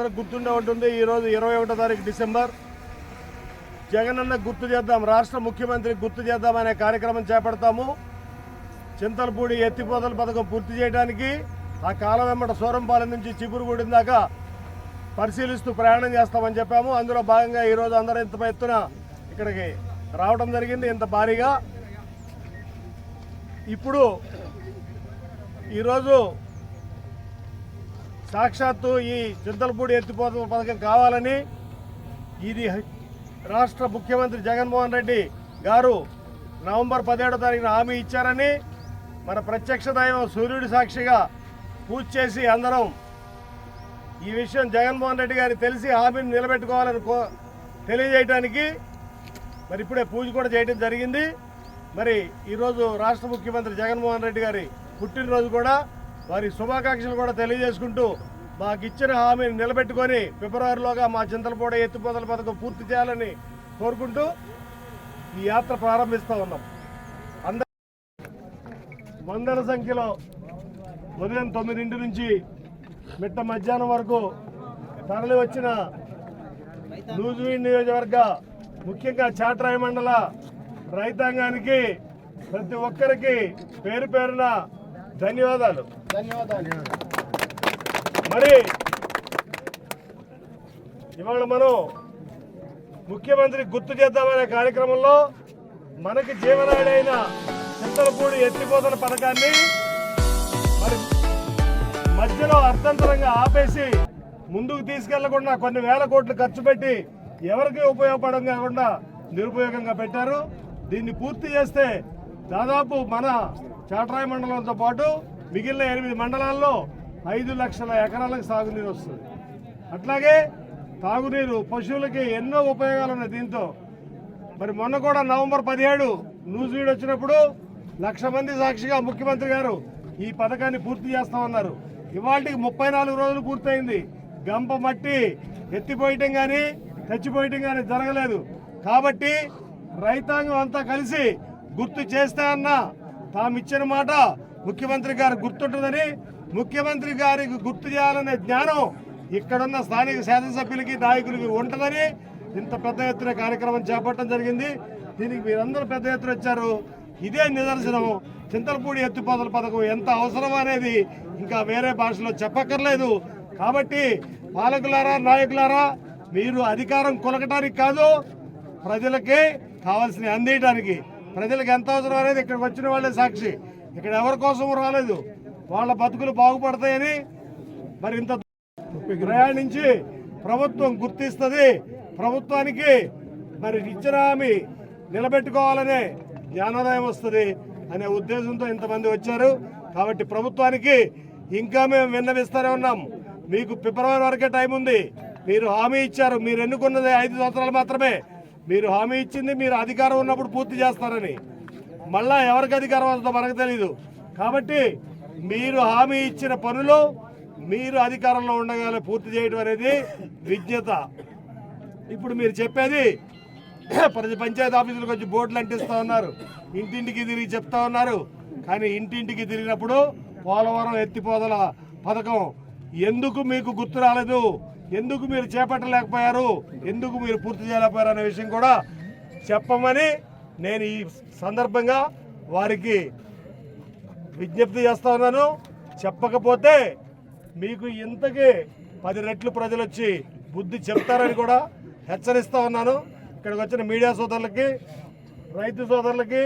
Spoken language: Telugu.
అందరికి గుర్తుండే ఉంటుంది. ఈరోజు 21వ తారీఖు డిసెంబర్. జగనన్న గుర్తు చేద్దాం, రాష్ట్ర ముఖ్యమంత్రి గుర్తు చేద్దాం అనే కార్యక్రమం చేపడతాము. చింతలపూడి ఎత్తిపోతల పథకం పూర్తి చేయడానికి ఆ కాలం వెంబట సూరంపాలెం నుంచి చిగురుగూడెం దాకా పరిశీలిస్తూ ప్రయాణం చేస్తామని చెప్పాము. అందులో భాగంగా ఈరోజు అందరూ ఇంత ఎత్తున ఇక్కడికి రావడం జరిగింది, ఇంత భారీగా. ఇప్పుడు ఈరోజు సాక్షాత్తు ఈ చింతలపూడి ఎత్తిపోతల పథకం కావాలని ఇది రాష్ట్ర ముఖ్యమంత్రి జగన్మోహన్ రెడ్డి గారు నవంబర్ 17వ తారీఖున హామీ ఇచ్చారని మన ప్రత్యక్ష దైవం సూర్యుడి సాక్షిగా పూజ చేసి అందరం ఈ విషయం జగన్మోహన్ రెడ్డి గారికి తెలిసి హామీని నిలబెట్టుకోవాలని తెలియజేయడానికి మరి ఇప్పుడే పూజ కూడా చేయడం జరిగింది. మరి ఈరోజు రాష్ట్ర ముఖ్యమంత్రి జగన్మోహన్ రెడ్డి గారి పుట్టినరోజు కూడా, వారి శుభాకాంక్షలు కూడా తెలియజేసుకుంటూ మాకు ఇచ్చిన హామీని నిలబెట్టుకొని ఫిబ్రవరిలోగా మా చింతలపూడి ఎత్తిపోతల పథకం పూర్తి చేయాలని కోరుకుంటూ ఈ యాత్ర ప్రారంభిస్తూ ఉన్నాం. అందరూ వందల సంఖ్యలో ఉదయం 9 నుంచి మిట్ట మధ్యాహ్నం వరకు తరలి వచ్చిన నూజివీడు నియోజకవర్గ ముఖ్యంగా చాట్రాయి మండల రైతాంగానికి ప్రతి ఒక్కరికి పేరు పేరున ధన్యవాదాలు. మరి ఇవాళ మనం ముఖ్యమంత్రి గుర్తు చేద్దామనే కార్యక్రమంలో మనకి జీవనాడి అయిన చింతలపూడి ఎత్తిపోతల పథకాన్ని మరి మధ్యలో అర్థంతరంగా ఆపేసి ముందుకు తీసుకెళ్లకుండా కొన్ని వేల కోట్లు ఖర్చు పెట్టి ఎవరికి ఉపయోగపడం కాకుండా నిరుపయోగంగా పెట్టారు. దీన్ని పూర్తి చేస్తే దాదాపు మన చాట్రాయి మండలంతో పాటు మిగిలిన 8 మండలాల్లో 5 లక్షల ఎకరాలకు సాగునీరు వస్తుంది. అట్లాగే తాగునీరు, పశువులకి ఎన్నో ఉపయోగాలు ఉన్నాయి దీంతో. మరి మొన్న కూడా నవంబర్ 17 నూజివీడు వచ్చినప్పుడు 1,00,000 మంది సాక్షిగా ముఖ్యమంత్రి గారు ఈ పథకాన్ని పూర్తి చేస్తామన్నారు. ఇవాళకి 34 రోజులు పూర్తయింది. గంప మట్టి ఎత్తిపోయటం కానీ తెచ్చిపోయటం కానీ జరగలేదు. కాబట్టి రైతాంగం అంతా కలిసి గుర్తు చేస్తే అన్న తామిచ్చిన మాట ముఖ్యమంత్రి గారు గుర్తుంటుందని, ముఖ్యమంత్రి గారికి గుర్తు చేయాలనే జ్ఞానం ఇక్కడున్న స్థానిక శాసనసభ్యులకి నాయకులకి ఉంటుందని ఇంత పెద్ద ఎత్తున కార్యక్రమం చేపట్టడం జరిగింది. దీనికి మీరందరూ పెద్ద ఎత్తున వచ్చారు. ఇదే నిదర్శనం. చింతలపూడి ఎత్తిపోతల పథకం ఎంత అవసరం అనేది ఇంకా వేరే భాషలో చెప్పక్కర్లేదు. కాబట్టి పాలకులారా, నాయకులారా, మీరు అధికారం కొలకటానికి కాదు, ప్రజలకి కావాల్సిన అందేయడానికి, ప్రజలకు ఎంత అవసరం అనేది ఇక్కడికి వచ్చిన వాళ్ళే సాక్షి. ఇక్కడ ఎవరి కోసం రాలేదు, వాళ్ళ బతుకులు బాగుపడతాయని మరి ఇంత ప్రయాణించి ప్రభుత్వం గుర్తిస్తుంది. ప్రభుత్వానికి మరి ఇచ్చిన హామీ నిలబెట్టుకోవాలనే జ్ఞానోదయం వస్తుంది అనే ఉద్దేశంతో ఇంతమంది వచ్చారు. కాబట్టి ప్రభుత్వానికి ఇంకా మేము విన్నవిస్తూనే ఉన్నాం. మీకు ఫిబ్రవరి వరకే టైం ఉంది. మీరు హామీ ఇచ్చారు, మీరు ఎన్నుకున్నది 5 సంవత్సరాలు మాత్రమే. మీరు హామీ ఇచ్చింది మీరు అధికారం ఉన్నప్పుడు పూర్తి చేస్తారని. మళ్ళా ఎవరికి అధికారం వస్తుందో మనకు తెలీదు. కాబట్టి మీరు హామీ ఇచ్చిన పనులు మీరు అధికారంలో ఉండగానే పూర్తి చేయడం అనేది విజ్ఞత. ఇప్పుడు మీరు చెప్పేది ప్రతి పంచాయతీ ఆఫీసులకు వచ్చి బోర్డులు అంటిస్తూ ఉన్నారు, ఇంటింటికి తిరిగి చెప్తా ఉన్నారు. కానీ ఇంటింటికి తిరిగినప్పుడు పోలవరం ఎత్తిపోతల పథకం ఎందుకు మీకు గుర్తు రాలేదు, ఎందుకు మీరు చేపట్టలేకపోయారు, ఎందుకు మీరు పూర్తి చేయలేకపోయారు అనే విషయం కూడా చెప్పమని నేను ఈ సందర్భంగా వారికి విజ్ఞప్తి చేస్తా ఉన్నాను. చెప్పకపోతే మీకు ఇంతకీ 10 రెట్లు ప్రజలు వచ్చి బుద్ధి చెప్తారని కూడా హెచ్చరిస్తా ఉన్నాను. ఇక్కడికి వచ్చిన మీడియా సోదరులకి, రైతు సోదరులకి,